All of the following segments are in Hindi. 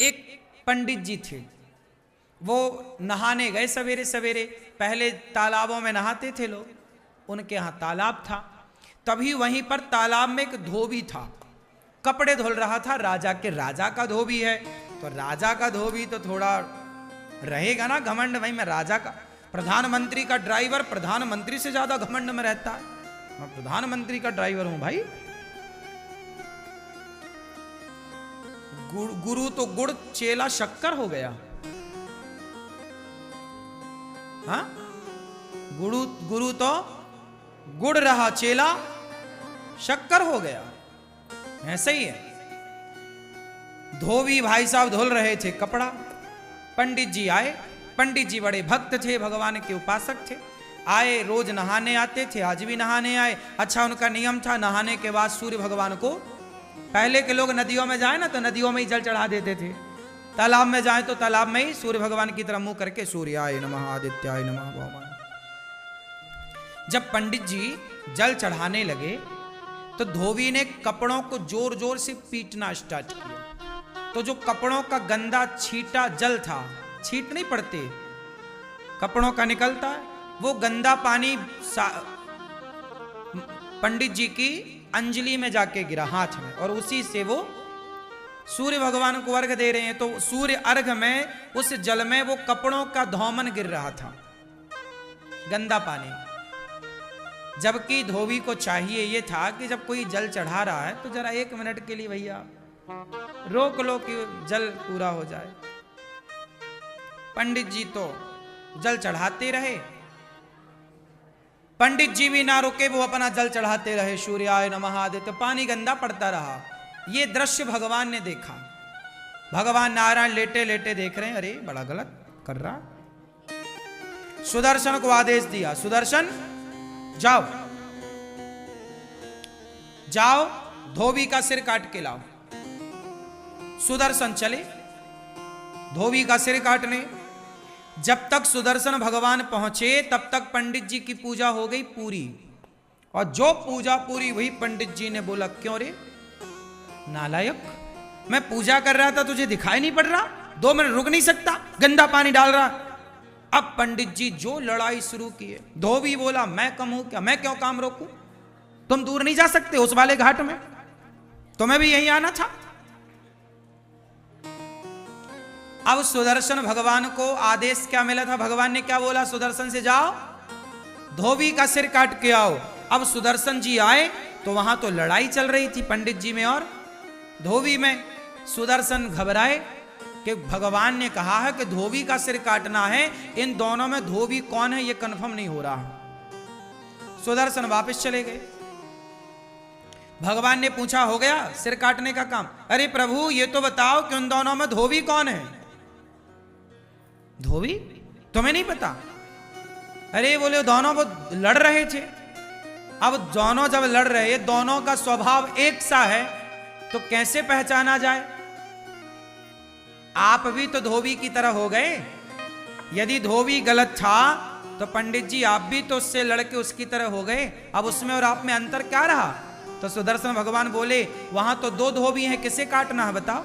एक पंडित जी थे, वो नहाने गए सवेरे सवेरे। पहले तालाबों में नहाते थे लोग, उनके यहाँ तालाब था। तभी वहीं पर तालाब में एक धोबी था, कपड़े धुल रहा था। राजा का धोबी है, तो राजा का धोबी तो थोड़ा रहेगा ना घमंड। भाई मैं राजा का, प्रधानमंत्री का ड्राइवर प्रधानमंत्री से ज्यादा घमंड में रहता है। मैं प्रधानमंत्री का ड्राइवर हूं भाई। गुरु तो गुड़ चेला शक्कर हो गया। हाँ, गुरु तो गुड़ रहा, चेला शक्कर हो गया। ऐसा ही है। धोबी भाई साहब धुल रहे थे कपड़ा, पंडित जी आए। पंडित जी बड़े भक्त थे, भगवान के उपासक थे। आए, रोज नहाने आते थे, आज भी नहाने आए। अच्छा, उनका नियम था नहाने के बाद सूर्य भगवान को, पहले के लोग नदियों में जाए ना तो नदियों में ही जल चढ़ा देते थे, तालाब में जाए तो तालाब में ही सूर्य भगवान की तरफ मुंह करके सूर्याय नमः आदित्याय नमः भगवान। जब पंडित जी जल चढ़ाने लगे तो धोबी ने कपड़ों को जोर जोर से पीटना स्टार्ट किया। तो जो कपड़ों का गंदा छीटा जल था, छीट नहीं पड़ते कपड़ों का निकलता है, वो गंदा पानी पंडित जी की अंजलि में जाके गिरा हाथ में, और उसी से वो सूर्य भगवान को अर्घ दे रहे हैं। तो सूर्य अर्घ में उस जल में वो कपड़ों का धौमन गिर रहा था, गंदा पानी। जबकि धोबी को चाहिए ये था कि जब कोई जल चढ़ा रहा है तो जरा 1 मिनट के लिए भैया रोक लो कि जल पूरा हो जाए। पंडित जी तो जल चढ़ाते रहे, पंडित जी भी ना रुके, वो अपना जल चढ़ाते रहे। सूर्याय नमः आदित्य, पानी गंदा पड़ता रहा। ये दृश्य भगवान ने देखा। भगवान नारायण लेटे लेटे देख रहे हैं, अरे बड़ा गलत कर रहा। सुदर्शन को आदेश दिया, सुदर्शन जाओ जाओ धोबी का सिर काट के लाओ। सुदर्शन चले धोबी का सिर काटने। जब तक सुदर्शन भगवान पहुंचे तब तक पंडित जी की पूजा हो गई पूरी, और जो पूजा पूरी हुई पंडित जी ने बोला, क्यों रे नालायक, मैं पूजा कर रहा था तुझे दिखाई नहीं पड़ रहा? 2 मिनट रुक नहीं सकता? गंदा पानी डाल रहा। अब पंडित जी जो लड़ाई शुरू की है। धोबी बोला, मैं कम हूं क्या, मैं क्यों काम रोकूं? तुम दूर नहीं जा सकते उस वाले घाट में, तुम्हें भी यहीं आना था। अब सुदर्शन भगवान को आदेश क्या मिला था? भगवान ने क्या बोला? सुदर्शन से जाओ धोबी का सिर काट के आओ। अब सुदर्शन जी आए तो वहां तो लड़ाई चल रही थी पंडित जी में और धोबी में। सुदर्शन घबराए कि भगवान ने कहा है कि धोबी का सिर काटना है, इन दोनों में धोबी कौन है ये कंफर्म नहीं हो रहा। सुदर्शन वापस चले गए। भगवान ने पूछा, हो गया सिर काटने का काम? अरे प्रभु ये तो बताओ कि उन दोनों में धोबी कौन है? धोबी तुम्हें नहीं पता? अरे बोले दोनों वो लड़ रहे थे। अब दोनों जब लड़ रहे, दोनों का स्वभाव एक सा है तो कैसे पहचाना जाए? आप भी तो धोबी की तरह हो गए। यदि धोबी गलत था तो पंडित जी आप भी तो उससे लड़के उसकी तरह हो गए। अब उसमें और आप में अंतर क्या रहा? तो सुदर्शन भगवान बोले, वहां तो 2 धोबी हैं, किसे काटना है बताओ?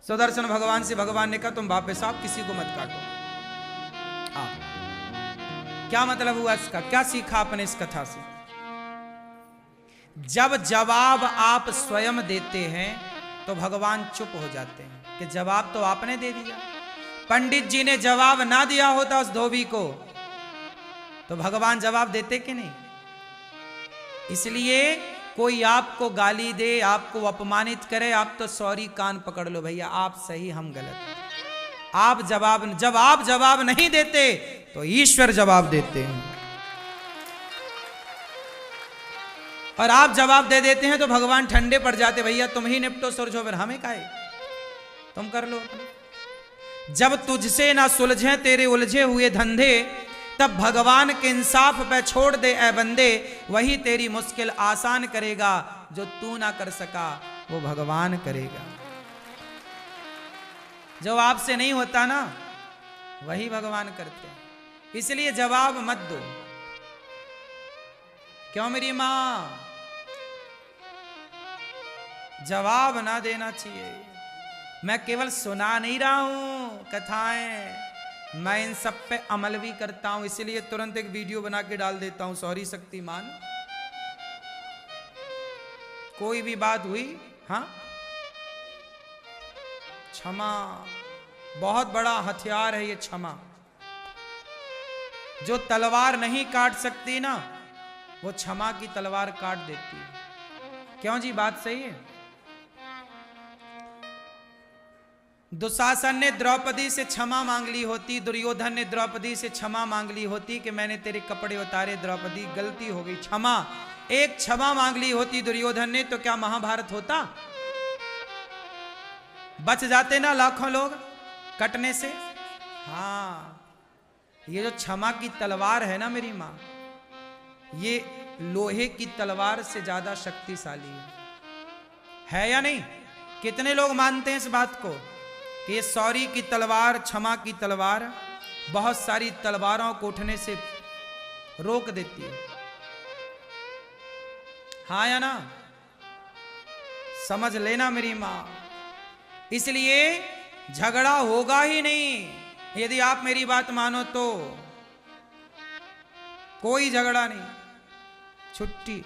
सुदर्शन भगवान से भगवान ने कहा, तुम वापस आओ, किसी को मत काटो। क्या मतलब हुआ इसका? क्या सीखा आपने इस कथा से? जब जवाब आप स्वयं देते हैं तो भगवान चुप हो जाते हैं कि जवाब तो आपने दे दिया। पंडित जी ने जवाब ना दिया होता उस धोबी को तो भगवान जवाब देते कि नहीं? इसलिए कोई आपको गाली दे, आपको अपमानित करे, आप तो सॉरी कान पकड़ लो भैया, आप सही हम गलत। आप जब आप जवाब नहीं देते तो ईश्वर जवाब देते हैं, और आप जवाब दे देते हैं तो भगवान ठंडे पड़ जाते, भैया तुम ही निपटो सुलझो, फिर हमें काहे, तुम कर लो अपने। जब तुझसे ना सुलझे तेरे उलझे हुए धंधे, तब भगवान के इंसाफ पे छोड़ दे ए बंदे, वही तेरी मुश्किल आसान करेगा, जो तू ना कर सका वो भगवान करेगा। जो आपसे नहीं होता ना वही भगवान करते हैं। इसलिए जवाब मत दो। क्यों मेरी मां? जवाब ना देना चाहिए। मैं केवल सुना नहीं रहा हूं कथाएं, मैं इन सब पे अमल भी करता हूं, इसलिए तुरंत एक वीडियो बना के डाल देता हूं। सॉरी शक्तिमान, कोई भी बात हुई, हाँ, क्षमा बहुत बड़ा हथियार है ये क्षमा। जो तलवार नहीं काट सकती ना, वो क्षमा की तलवार काट देती है। क्यों जी, बात सही है। दुशासन ने द्रौपदी से क्षमा मांग ली होती, दुर्योधन ने द्रौपदी से क्षमा मांग ली होती कि मैंने तेरे कपड़े उतारे द्रौपदी, गलती हो गई, क्षमा। एक क्षमा मांग ली होती दुर्योधन ने, तो क्या महाभारत होता? बच जाते ना लाखों लोग कटने से। हाँ, ये जो क्षमा की तलवार है ना मेरी मां, ये लोहे की तलवार से ज्यादा शक्तिशाली है या नहीं? कितने लोग मानते हैं इस बात को कि ये सॉरी की तलवार, क्षमा की तलवार बहुत सारी तलवारों को उठने से रोक देती है? हाँ या ना? समझ लेना मेरी मां। इसलिए झगड़ा होगा ही नहीं यदि आप मेरी बात मानो तो। कोई झगड़ा नहीं, छुट्टी।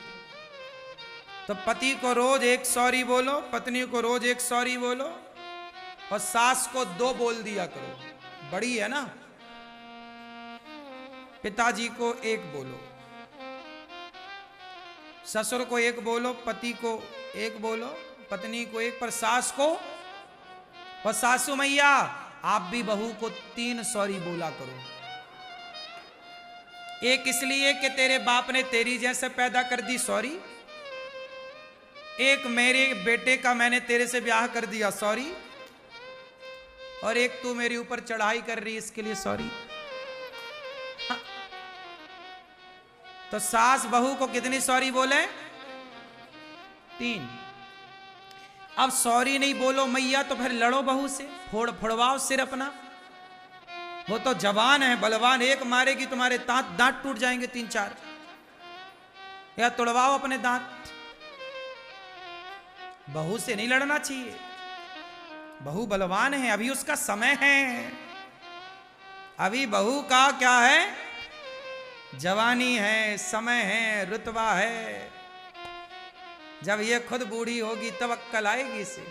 तो पति को रोज एक सॉरी बोलो, पत्नी को रोज एक सॉरी बोलो, और सास को 2 बोल दिया करो, बड़ी है ना। पिताजी को 1 बोलो, ससुर को 1 बोलो, पति को 1 बोलो, पत्नी को 1, पर सास को, और सासू मैया आप भी बहू को 3 सॉरी बोला करो। एक इसलिए कि तेरे बाप ने तेरी जैसे पैदा कर दी, सॉरी। एक मेरे बेटे का मैंने तेरे से ब्याह कर दिया, सॉरी। और एक तू मेरे ऊपर चढ़ाई कर रही, इसके लिए सॉरी। हाँ। तो सास बहू को कितनी सॉरी बोले? 3। अब सॉरी नहीं बोलो मैया तो फिर लड़ो बहू से, फोड़वाओ सिर अपना। वो तो जवान है, बलवान, एक मारेगी तुम्हारे दांत टूट जाएंगे 3-4। या तोड़वाओ अपने दांत। बहू से नहीं लड़ना चाहिए, बहू बलवान है, अभी उसका समय है। अभी बहू का क्या है? जवानी है, समय है, रुतबा है। जब ये खुद बूढ़ी होगी तब अक्कल आएगी इसे।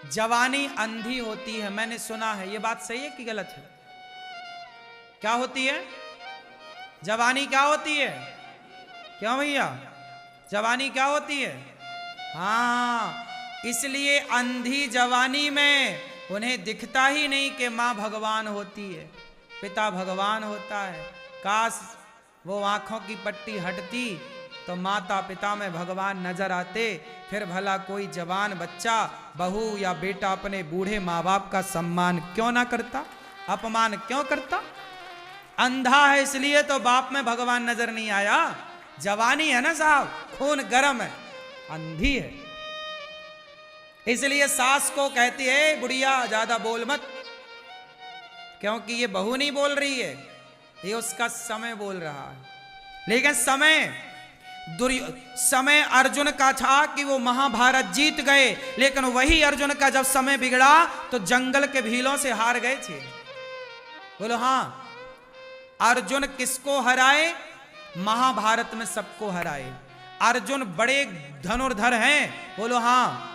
जवानी अंधी होती है, मैंने सुना है। ये बात सही है कि गलत है? क्या होती है जवानी? क्या होती है? क्यों भैया, जवानी क्या होती है? हाँ, इसलिए अंधी जवानी में उन्हें दिखता ही नहीं कि माँ भगवान होती है, पिता भगवान होता है। काश वो आंखों की पट्टी हटती तो माता पिता में भगवान नजर आते, फिर भला कोई जवान बच्चा, बहू या बेटा अपने बूढ़े माँ बाप का सम्मान क्यों ना करता, अपमान क्यों करता? अंधा है इसलिए तो बाप में भगवान नजर नहीं आया। जवानी है ना साहब, खून गर्म है, अंधी है। इसलिए सास को कहती है बुढ़िया ज्यादा बोल मत, क्योंकि ये बहू नहीं बोल रही है, ये उसका समय बोल रहा है। लेकिन समय अर्जुन का था कि वो महाभारत जीत गए, लेकिन वही अर्जुन का जब समय बिगड़ा तो जंगल के भीलों से हार गए थे। बोलो हाँ, अर्जुन किसको हराए? महाभारत में सबको हराए। अर्जुन बड़े धनुर्धर हैं, बोलो हाँ,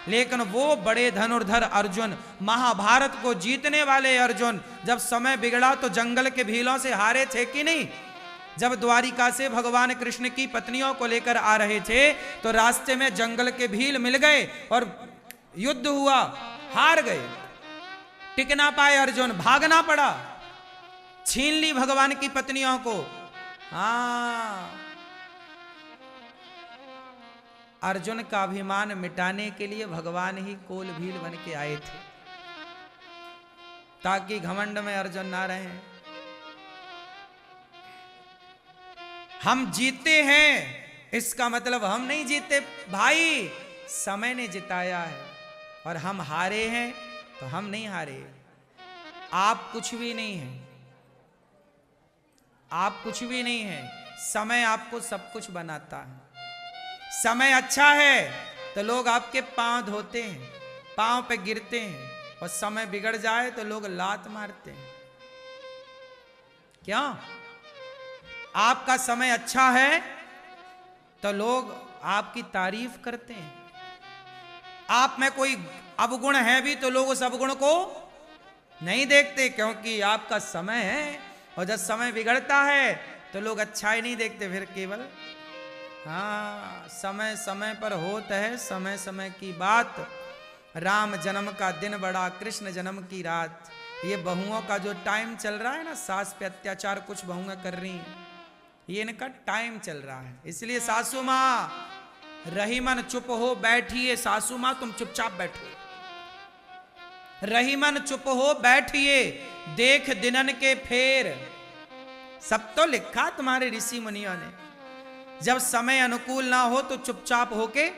लेकिन वो बड़े धनुर्धर अर्जुन, महाभारत को जीतने वाले अर्जुन, जब समय बिगड़ा तो जंगल के भीलों से हारे थे कि नहीं? जब द्वारिका से भगवान कृष्ण की पत्नियों को लेकर आ रहे थे तो रास्ते में जंगल के भील मिल गए और युद्ध हुआ, हार गए, टिक ना पाए अर्जुन, भागना पड़ा, छीन ली भगवान की पत्नियों को। हाँ, अर्जुन का अभिमान मिटाने के लिए भगवान ही कोल भील बन के आए थे, ताकि घमंड में अर्जुन ना रहे। हम जीते हैं इसका मतलब हम नहीं जीते भाई, समय ने जिताया है। और हम हारे हैं तो हम नहीं हारे। आप कुछ भी नहीं हैं, आप कुछ भी नहीं हैं, समय आपको सब कुछ बनाता है। समय अच्छा है तो लोग आपके पांव धोते हैं, पांव पे गिरते हैं, और समय बिगड़ जाए तो लोग लात मारते हैं। क्यों? आपका समय अच्छा है तो लोग आपकी तारीफ करते हैं। आप में कोई अवगुण है भी तो लोग उस अवगुण को नहीं देखते, क्योंकि आपका समय है। और जब समय बिगड़ता है तो लोग अच्छाई नहीं देखते, फिर केवल हाँ समय समय पर होता है समय समय की बात। राम जन्म का दिन बड़ा, कृष्ण जन्म की रात। ये बहुओं का जो टाइम चल रहा है ना, सास पे अत्याचार कुछ बहुएं कर रही हैं, ये इनका टाइम चल रहा है। इसलिए सासू माँ रही मन चुप हो बैठिए, सासू माँ तुम चुपचाप बैठो, रही मन चुप हो बैठिए, देख दिनन के फेर। सब तो लिखा तुम्हारे ऋषि मुनियों ने। जब समय अनुकूल ना हो तो चुपचाप होके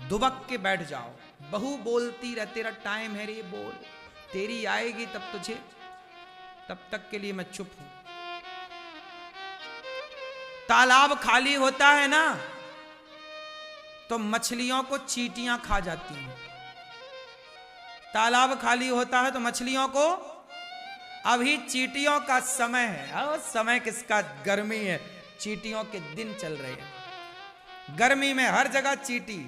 दुबक के बैठ जाओ। बहू बोलती रह, तेरा टाइम है रे बोल, तेरी आएगी तब तुझे, तब तक के लिए मैं चुप हूं। तालाब खाली होता है ना तो मछलियों को चींटियां खा जाती हैं। तालाब खाली होता है तो मछलियों को, अभी चींटियों का समय है। और समय किसका? गर्मी है, चींटियों के दिन चल रहे हैं। गर्मी में हर जगह चींटी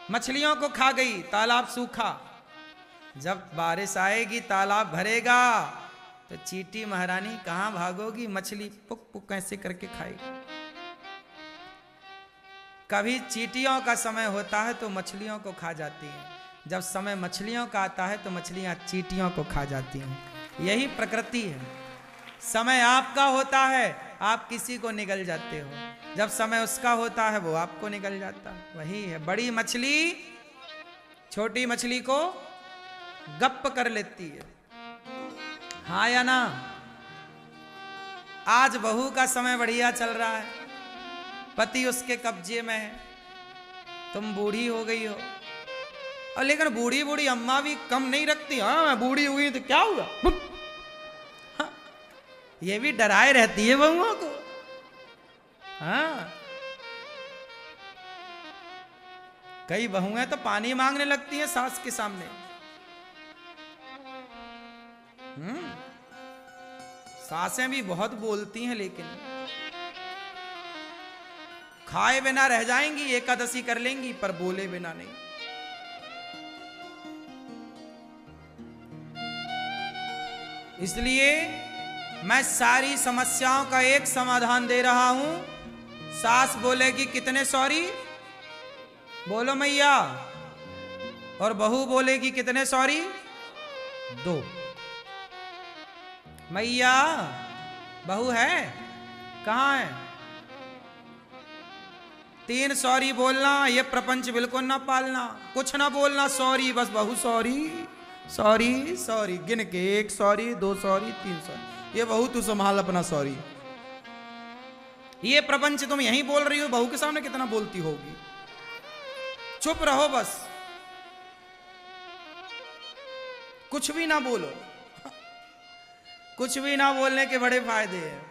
मछलियों को खा गई, तालाब सूखा। जब बारिश आएगी तालाब भरेगा तो चींटी महारानी कहां भागोगी, मछली पुक पुक कैसे करके खाएगी। कभी चींटियों का समय होता है तो मछलियों को खा जाती हैं, जब समय मछलियों का आता है तो मछलियां चींटियों को खा जाती हैं। यही प्रकृति है। समय आपका होता है आप किसी को निगल जाते हो, जब समय उसका होता है वो आपको निगल जाता है। वही है, बड़ी मछली छोटी मछली को गप्प कर लेती है, हाँ या ना। आज बहू का समय बढ़िया चल रहा है, पति उसके कब्जे में है, तुम बूढ़ी हो गई हो। और लेकिन बूढ़ी बूढ़ी अम्मा भी कम नहीं रखती, हाँ मैं बूढ़ी हुई तो क्या हुआ, हाँ, ये भी डराए रहती है बहुओं को। हाँ कई बहुएं तो पानी मांगने लगती हैं सास के सामने। सासें भी बहुत बोलती हैं, लेकिन खाए बिना रह जाएंगी, एकादशी कर लेंगी पर बोले बिना नहीं। इसलिए मैं सारी समस्याओं का एक समाधान दे रहा हूं। सास बोलेगी कितने सॉरी, बोलो मैया, और बहू बोलेगी कितने सॉरी, 2। मैया बहू है कहां है, 3 सॉरी बोलना, ये प्रपंच बिल्कुल ना पालना, कुछ ना बोलना, सॉरी बस, बहू सॉरी सॉरी सॉरी, गिन के 1 सॉरी 2 सॉरी 3 सॉरी, ये बहू तू संभाल अपना सॉरी। ये प्रपंच तुम यहीं बोल रही हो, बहू के सामने कितना बोलती होगी। चुप रहो बस, कुछ भी ना बोलो। कुछ भी ना बोलने के बड़े फायदे हैं।